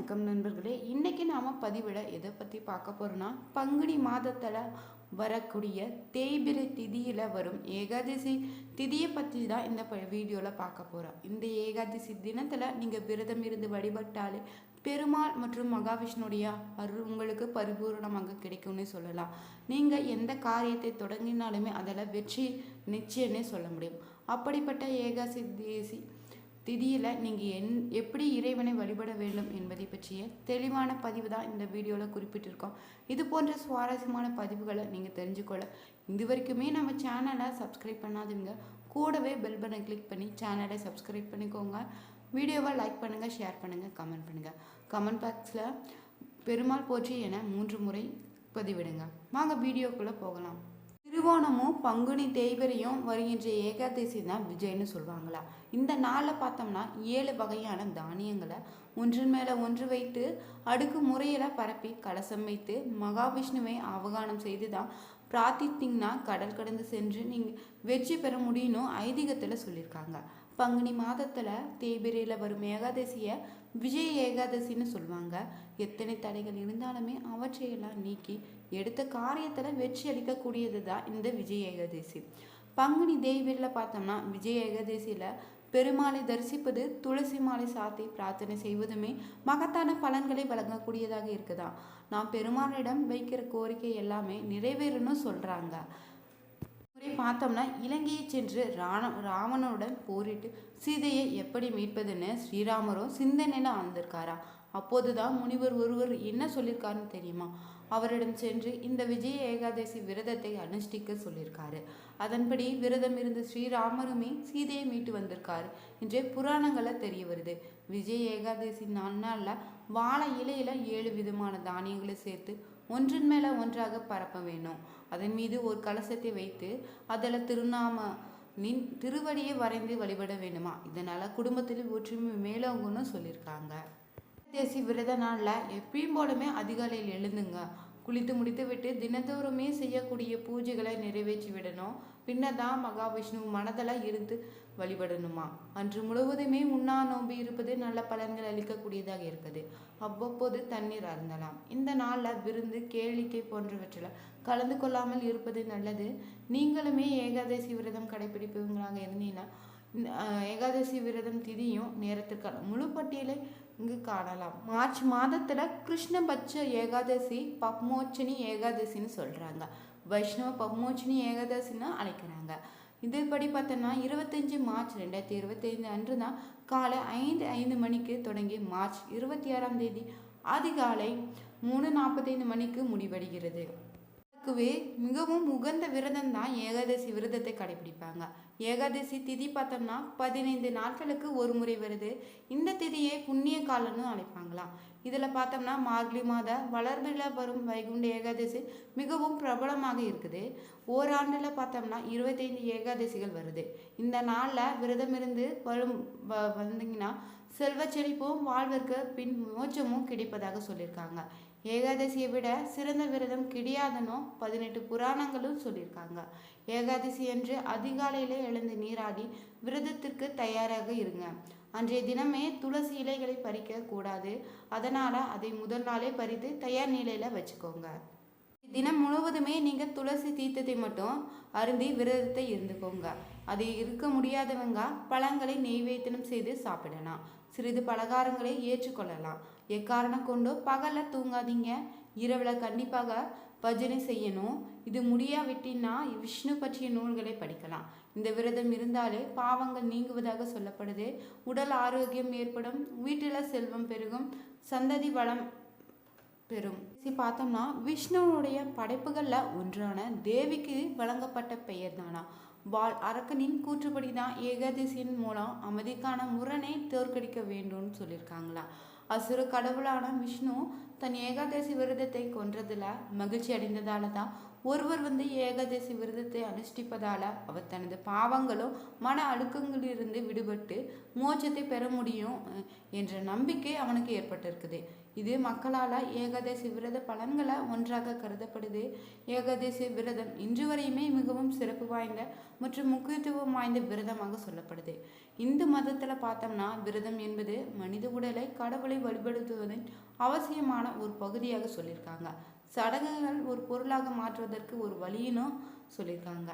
வணக்கம் நண்பர்களே. இன்றைக்கி நாம் பதிவிட எதை பற்றி பார்க்க போகிறோன்னா, பங்குனி மாதத்தில் வரக்கூடிய தேய்பிரை திதியில் வரும் ஏகாதசி திதியை பற்றி தான் இந்த வீடியோவில் பார்க்க போகிறோம். இந்த ஏகாதசி தினத்தில் நீங்கள் விரதம் இருந்து வழிபட்டாலே பெருமாள் மற்றும் மகாவிஷ்ணுடைய அருள் உங்களுக்கு பரிபூர்ணமாக கிடைக்கும்னு சொல்லலாம். நீங்கள் எந்த காரியத்தை தொடங்கினாலுமே அதில் வெற்றி நிச்சயம்னே சொல்ல முடியும். அப்படிப்பட்ட ஏகாதசி திதியில் நீங்கள் எப்படி இறைவனை வழிபட வேண்டும் என்பதை பற்றிய தெளிவான பதிவு தான் இந்த வீடியோவில் குறிப்பிட்டிருக்கோம். இது போன்ற சுவாரஸ்யமான பதிவுகளை நீங்கள் தெரிஞ்சுக்கொள்ள இது வரைக்குமே நம்ம சேனலை சப்ஸ்கிரைப் பண்ணாதவங்க கூடவே பெல் பட்டனை கிளிக் பண்ணி சேனலை சப்ஸ்கிரைப் பண்ணிக்கோங்க. வீடியோவை லைக் பண்ணுங்கள், ஷேர் பண்ணுங்கள், கமெண்ட் பண்ணுங்கள். கமெண்ட் பாக்ஸில் பெருமாள் போற்றி என 3 முறை பதிவிடுங்க. வாங்க வீடியோக்குள்ளே போகலாம். திருவோணமும் பங்குனி தேய்பிரையும் வருகின்ற ஏகாதசி தான் விஜய்னு சொல்லுவாங்களா. இந்த நாளில் பார்த்தோம்னா 7 வகையான தானியங்களை ஒன்றின் மேலே ஒன்று வைத்து அடுக்கு முறையில் பரப்பி கலசம் வைத்து மகாவிஷ்ணுவை அவகானம் செய்து தான் பிரார்த்தித்தீங்கன்னா கடல் கடந்து சென்று நீங்கள் வெற்றி பெற முடியும்னு ஐதீகத்தில் சொல்லியிருக்காங்க. பங்குனி மாதத்தில் தேய்பிரையில் வரும் ஏகாதசியை விஜய் ஏகாதசின்னு சொல்லுவாங்க. எத்தனை தடைகள் இருந்தாலுமே அவற்றையெல்லாம் நீக்கி எடுத்த காரியத்தில் வெற்றி அளிக்கக்கூடியது தான் இந்த விஜய் ஏகாதசி. பங்குனி தேய்பிரையில் பார்த்தோம்னா விஜய் ஏகாதசியில் பெருமாளை தரிசிப்பது, துளசி மாலை சாத்தி பிரார்த்தனை செய்வதுமே மகத்தான பலன்களை வழங்கக்கூடியதாக இருக்குதா. நாம் பெருமாளிடம் வைக்கிற கோரிக்கை எல்லாமே நிறைவேறும்னு சொல்கிறாங்க. முறை பார்த்தோம்னா இலங்கையை சென்று ராவணனுடன் போரிட்டு சீதையை எப்படி மீட்பதுன்னு ஸ்ரீராமரும் சிந்தனையில் ஆழ்ந்திருக்காரா. அப்போதுதான் முனிவர் ஒருவர் என்ன சொல்லியிருக்காருன்னு தெரியுமா? அவரிடம் சென்று இந்த விஜய ஏகாதசி விரதத்தை அனுஷ்டிக்க சொல்லியிருக்காரு. அதன்படி விரதம் இருந்த ஸ்ரீராமருமே சீதையை மீட்டு வந்திருக்காரு என்றே புராணங்களை தெரிய வருது. விஜய் ஏகாதசி நாளில் வாழை இலையில 7 விதமான தானியங்களை சேர்த்து ஒன்றின் மேலே ஒன்றாக பரப்ப வேணும். அதன் மீது ஒரு கலசத்தை வைத்து அதில் திருவடியை வரைந்து வழிபட வேண்டுமா. இதனால் குடும்பத்தில் ஒற்றுமை மேலோங்கன்னு சொல்லியிருக்காங்க. தேசி விரத நாளில் எப்பயும் போலுமே அதிகாலையில் எழுந்துங்க, குளித்து முடித்து விட்டு தினந்தோறுமே செய்யக்கூடிய பூஜைகளை நிறைவேற்றி விடணும். பின்னர் தான் மகாவிஷ்ணு மனதில் இருந்து வழிபடணுமா. அன்று முழுவதுமே உண்ணா நோம்பி இருப்பது நல்ல பலன்கள் அளிக்கக்கூடியதாக இருக்குது. அவ்வப்போது தண்ணீர் அருந்தலாம். இந்த நாளில் விருந்து, கேளிக்கை போன்றவற்றில் கலந்து கொள்ளாமல் இருப்பது நல்லது. நீங்களுமே ஏகாதசி விரதம் கடைபிடிப்பவங்களாக இருந்தீங்கன்னா ஏகாதசி விரதம் திதியும் நேரத்திற்கான முழு பட்டியலை இங்கு காணலாம். மார்ச் மாதத்தில் கிருஷ்ணபட்ச ஏகாதசி பப்மோச்சினி ஏகாதசின்னு சொல்கிறாங்க. வைஷ்ணவ பப்மோச்சினி ஏகாதசின்னு அழைக்கிறாங்க. இதுபடி பார்த்தோன்னா 25 மார்ச் 2025 அன்று தான் காலை 5:05 மணிக்கு தொடங்கி மார்ச் 26ஆம் தேதி அதிகாலை 3:45 மணிக்கு முடிவடைகிறது. மிகவும் உகந்த விரதம் தான் ஏகாதசி விரதத்தை கடைபிடிப்பாங்க. ஏகாதசி திதி பார்த்தோம்னா 15 நாட்களுக்கு ஒரு முறை வருது. இந்த திதியை புண்ணிய காலம்னு அழைப்பாங்களாம். இதில் பார்த்தோம்னா மார்கழி மாத வளர்பில் வரும் வைகுண்ட ஏகாதசி மிகவும் பிரபலமாக இருக்குது. ஓராண்டில் பார்த்தோம்னா 25 ஏகாதசிகள் வருது. இந்த நாளில் விரதம் இருந்து வந்தீங்கன்னா செல்வ செழிப்பும் வாழ்விற்கு பின் மோட்சமும் கிடைப்பதாக சொல்லியிருக்காங்க. ஏகாதசியை விட சிறந்த விரதம் கிடையாதுன்னு 18 புராணங்களும் சொல்லியிருக்காங்க. ஏகாதசி என்று அதிகாலையிலே எழுந்து நீராடி விரதத்திற்கு தயாராக இருங்க. அன்றைய தினமே துளசி இலைகளை பறிக்க கூடாது. அதனால் அதை முதல் நாளே பறித்து தயார் நிலையில் வச்சுக்கோங்க. தினம் முழுவதுமே நீங்கள் துளசி தீர்த்தத்தை மட்டும் அருந்தி விரதத்தை இருந்துக்கோங்க. அது இருக்க முடியாதவங்க பழங்களை நெய்வேத்தியம் செய்து சாப்பிடலாம். சிறிது பலகாரங்களை ஏற்றுக்கொள்ளலாம். எக்காரணம் கொண்டு பகலில் தூங்காதீங்க. இரவில் கண்டிப்பாக பஜனை செய்யணும். இது முடியாவிட்டினா விஷ்ணு பற்றிய நூல்களை படிக்கலாம். இந்த விரதம் இருந்தாலே பாவங்கள் நீங்குவதாக சொல்லப்படுது. உடல் ஆரோக்கியம் ஏற்படும், வீட்டில் செல்வம் பெருகும், சந்ததி வளம் பெறும். பார்த்தோம்னா விஷ்ணுவுடைய படைப்புகளில் ஒன்றான தேவிக்கு வழங்கப்பட்ட பெயர் தானா. வால் அரக்கனின் கூற்றுப்படி தான் ஏகாதசியின் மூலம் அமைதிக்கான முரணை தோற்கடிக்க வேண்டும்னு சொல்லியிருக்காங்களா. அசுர கடவுளான விஷ்ணு தன் ஏகாதசி விரதத்தை கொன்றதில் மகிழ்ச்சி அடைந்ததால தான் ஒருவர் ஏகாதசி விரதத்தை அனுஷ்டிப்பதால அவர் தனது பாவங்களும் மன அழுக்கங்களிலிருந்து விடுபட்டு மோட்சத்தை பெற முடியும் என்ற நம்பிக்கை அவனுக்கு ஏற்பட்டிருக்குது. இது மக்களால் ஏகாதசி விரத பலன்களை ஒன்றாக கருதப்படுது. ஏகாதசி விரதம் இன்று வரையுமே மிகவும் சிறப்பு வாய்ந்த மற்றும் முக்கியத்துவம் வாய்ந்த விரதமாக சொல்லப்படுது. இந்து மதத்தில் பார்த்தோம்னா விரதம் என்பது மனித உடலை கடவுளை வழிபடுத்துவதன் அவசியமான ஒரு பகுதியாக சொல்லியிருக்காங்க. சடங்குகள் ஒரு பொருளாக மாற்றுவதற்கு ஒரு வழியினும் சொல்லியிருக்காங்க.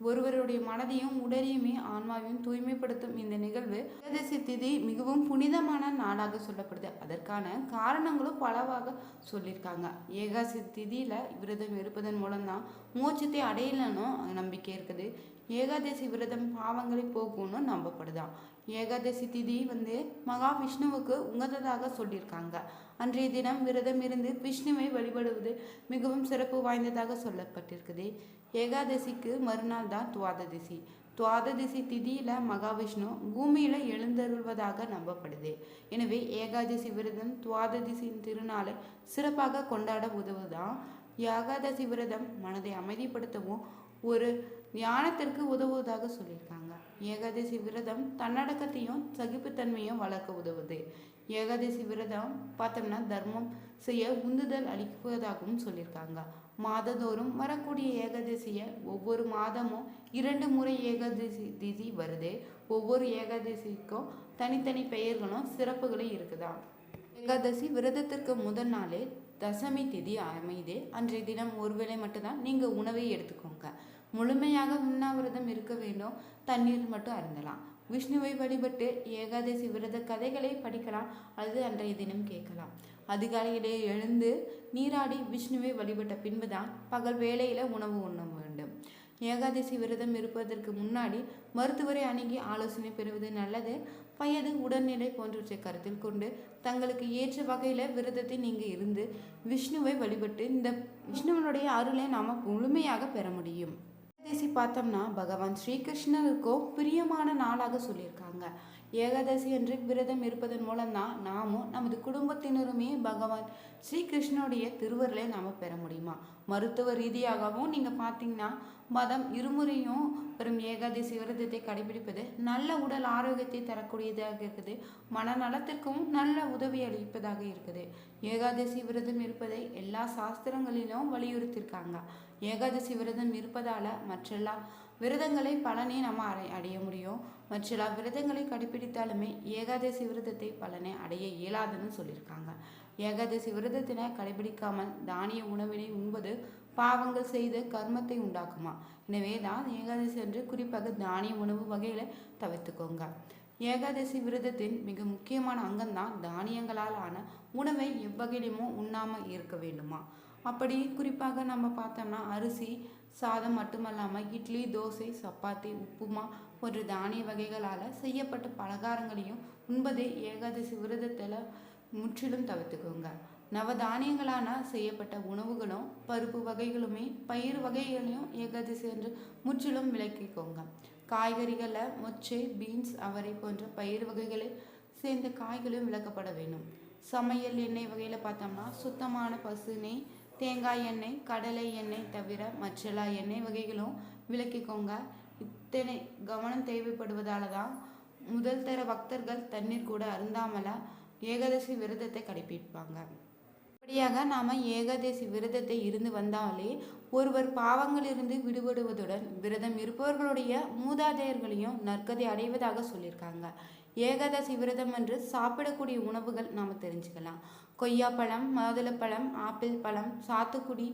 ஒருவருடைய மனதையும் உடலையுமே ஆன்மாவையும் தூய்மைப்படுத்தும் இந்த நிகழ்வு ஏகாதசி திதி மிகவும் புனிதமான நாளாக சொல்லப்படுது. அதற்கான காரணங்களும் பலவாக சொல்லியிருக்காங்க. ஏகாதசி திதியில விரதம் இருப்பதன் மூலம்தான் மோட்சத்தை அடையலன்னு நம்பிக்கை இருக்குது. ஏகாதசி விரதம் பாவங்களை போக்கும்னு நம்பப்படுதான். ஏகாதசி திதி மகாவிஷ்ணுவுக்கு உகந்ததாக சொல்லியிருக்காங்க. அன்றைய தினம் விரதம் இருந்து விஷ்ணுவை வழிபடுவது மிகவும் சிறப்பு வாய்ந்ததாக சொல்லப்பட்டிருக்குது. ஏகாதசிக்கு மறுநாள் தான் துவாதசி. துவாதசி திதியில மகாவிஷ்ணு பூமியில எழுந்தருள்வதாக நம்பப்படுது. எனவே ஏகாதசி விரதம் துவாதசியின் திருநாளை சிறப்பாக கொண்டாட உதவுதான். ஏகாதசி விரதம் மனதை அமைதிப்படுத்தவும் ஒரு தியானத்திற்கு உதவுவதாக சொல்லியிருக்காங்க. ஏகாதசி விரதம் தன்னடக்கத்தையும் சகிப்புத்தன்மையும் வளர்க்க உதவுது. ஏகாதசி விரதம் பார்த்தோம்னா தர்மம் செய்ய உந்துதல் அளிப்பதாகவும் சொல்லியிருக்காங்க. மாதந்தோறும் வரக்கூடிய ஏகாதசியை ஒவ்வொரு மாதமும் 2 முறை ஏகாதசி திதி வருது. ஒவ்வொரு ஏகாதசிக்கும் தனித்தனி பெயர்களும் சிறப்புகளும் இருக்குதா. ஏகாதசி விரதத்திற்கு முதல் நாளே தசமி திதி அமைது. அன்றைய தினம் ஒருவேளை மட்டும்தான் நீங்கள் உணவை எடுத்துக்கோங்க. முழுமையாக உண்ணாவிரதம் இருக்க வேண்டும். தண்ணீர் மட்டும் அருந்தலாம். விஷ்ணுவை வழிபட்டு ஏகாதசி விரத கதைகளை படிக்கலாம் அல்லது அன்றைய தினம் கேட்கலாம். அதிகாலையிலே எழுந்து நீராடி விஷ்ணுவை வழிபட்ட பின்புதான் பகல் வேளையில உணவு உண்ண வேண்டும். ஏகாதசி விரதம் இருப்பதற்கு முன்னாடி மருத்துவரை அணுகி ஆலோசனை பெறுவது நல்லது. வயது உடல்நிலை போன்றவற்றை கருத்தில் கொண்டு தங்களுக்கு ஏற்ற வகையில விரதத்தை நீங்க இருந்து விஷ்ணுவை வழிபட்டு இந்த விஷ்ணுவனுடைய அருளை நாம முழுமையாக பெற முடியும். ஏகாதசி பார்த்தோம்னா பகவான் ஸ்ரீகிருஷ்ணருக்கும் பிரியமான நாளாக சொல்லியிருக்காங்க. ஏகாதசி அன்று விரதம் இருப்பதன் மூலம்தான் நாமும் நமது குடும்பத்தினருமே பகவான் ஸ்ரீகிருஷ்ணனுடைய திருவருளை நாம் பெற முடியுமா. மருத்துவ ரீதியாகவும் நீங்கள் பார்த்தீங்கன்னா மதம் இருமுறையும் வரும் ஏகாதசி விரதத்தை கடைபிடிப்பது நல்ல உடல் ஆரோக்கியத்தை தரக்கூடியதாக இருக்குது. மனநலத்திற்கும் நல்ல உதவி அளிப்பதாக இருக்குது. ஏகாதசி விரதம் இருப்பதை எல்லா சாஸ்திரங்களிலும் வலியுறுத்தியிருக்காங்க. ஏகாதசி விரதம் இருப்பதால மற்றெல்லா விரதங்களை பலனை நம்ம அடைய முடியும். மற்றெல்லா விரதங்களை கடைபிடித்தாலுமே ஏகாதசி விரதத்தை பலனை அடைய இயலாதுன்னு சொல்லியிருக்காங்க. ஏகாதசி விரதத்தினை கடைபிடிக்காமல் தானிய உணவினை உண்பது பாவங்கள் செய்து கர்மத்தை உண்டாக்குமா. எனவே தான் ஏகாதசி அன்று குறிப்பாக தானிய உணவு வகைகளை தவிர்த்துக்கோங்க. ஏகாதசி விரதத்தின் மிக முக்கியமான அங்கம்தான் தானியங்களால் ஆன உணவை எவ்வகையிலுமோ உண்ணாமல் இருக்க வேண்டுமா. அப்படி குறிப்பாக நம்ம பார்த்தோம்னா அரிசி சாதம் மட்டுமல்லாமல் இட்லி தோசை சப்பாத்தி உப்புமா போன்ற தானிய வகைகளால் செய்யப்பட்ட பலகாரங்களையும் உண்பதை ஏகாதசி விரதத்தில் முற்றிலும் தவிர்த்துக்கோங்க. நவதானியங்களான செய்யப்பட்ட உணவுகளும் பருப்பு வகைகளுமே பயிர் வகைகளையும் ஏகாதசி என்று முற்றிலும் விலக்கிக்கோங்க. காய்கறிகளில் மொச்சை பீன்ஸ் அவரை போன்ற பயிர் வகைகளை சேர்ந்த காய்களும் விளக்கப்பட வேண்டும். சமையல் எண்ணெய் வகையில் பார்த்தோம்னா சுத்தமான பசு நெய் தேங்காய் எண்ணெய் கடலை எண்ணெய் தவிர மற்றெல்லா எண்ணெய் வகைகளும் விலக்கிக்கோங்க. இத்தனை கவனம் தேவைப்படுவதால தான் முதல் தர பக்தர்கள் தண்ணீர் கூட அருந்தாமல ஏகாதசி விரதத்தை கடைபிடிப்பாங்க. அப்படியாக நாம் ஏகாதசி விரதத்தை இருந்து வந்தாலே ஒருவர் பாவங்களிலிருந்து விடுபடுவதுடன் விரதம் இருப்பவர்களுடைய மூதாதையர்களையும் நற்கதி அடைவதாக சொல்லியிருக்காங்க. ஏகாதசி விரதம் என்று சாப்பிடக்கூடிய உணவுகள் நாம் தெரிஞ்சுக்கலாம். கொய்யாப்பழம் மாதுளப்பழம் ஆப்பிள் பழம் சாத்துக்குடி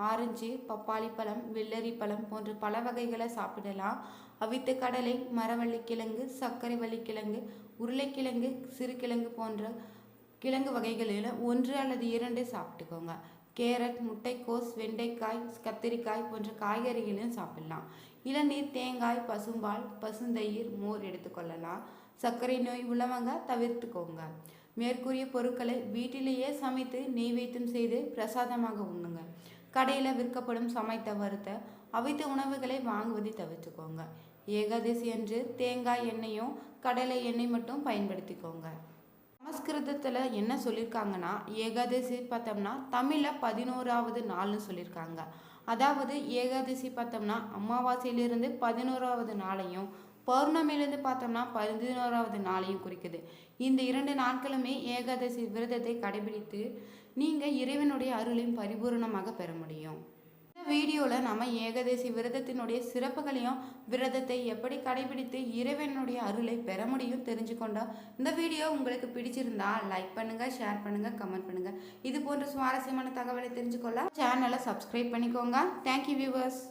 ஆரஞ்சு பப்பாளி பழம் வெள்ளரி பழம் போன்ற பல வகைகளை சாப்பிடலாம். அவித்த கடலை மரவள்ளிக்கிழங்கு சர்க்கரை வள்ளிக்கிழங்கு உருளைக்கிழங்கு சிறுகிழங்கு போன்ற கிழங்கு வகைகளில் 1 அல்லது 2 சாப்பிட்டுக்கோங்க. கேரட் முட்டைக்கோஸ் வெண்டைக்காய் கத்திரிக்காய் போன்ற காய்கறிகளையும் சாப்பிடலாம். இளநீர் தேங்காய் பசும்பால் பசுந்தயிர் மோர் எடுத்துக்கொள்ளலாம். சர்க்கரை நோய் உள்ளவங்க தவிர்த்துக்கோங்க. மேற்கூறிய பொருட்களை வீட்டிலேயே சமைத்து நெய்வேத்தியம் செய்து பிரசாதமாக உண்ணுங்க. கடையில் விற்கப்படும் சமைத்த வறுத்த அவித்த உணவுகளை வாங்குவதை தவிர்த்துக்கோங்க. ஏகாதசி அன்று தேங்காய் எண்ணெயும் கடலை எண்ணெய் மட்டும் பயன்படுத்திக்கோங்க. சமஸ்கிருதத்தில் என்ன சொல்லியிருக்காங்கன்னா ஏகாதசி பார்த்தோம்னா தமிழில் 11வது நாள்னு சொல்லியிருக்காங்க. அதாவது ஏகாதசி பார்த்தோம்னா அமாவாசையிலிருந்து 11வது நாளையும், பௌர்ணமியிலிருந்து பார்த்தோம்னா 11வது நாளையும் குறிக்குது. இந்த 2 நாட்களுமே ஏகாதசி விரதத்தை கடைபிடித்து நீங்கள் இறைவனுடைய அருளையும் பரிபூரணமாக பெற முடியும். இந்த வீடியோவில் நம்ம ஏகாதசி விரதத்தினுடைய சிறப்புகளையும் விரதத்தை எப்படி கடைபிடித்து இறைவனுடைய அருளை பெற முடியும் தெரிஞ்சுக்கொண்டோம். இந்த வீடியோ உங்களுக்கு பிடிச்சிருந்தா லைக் பண்ணுங்கள், ஷேர் பண்ணுங்கள், கமெண்ட் பண்ணுங்கள். இது போன்ற சுவாரஸ்யமான தகவலை தெரிஞ்சுக்கொள்ள சேனலை சப்ஸ்கிரைப் பண்ணிக்கோங்க. Thank you viewers.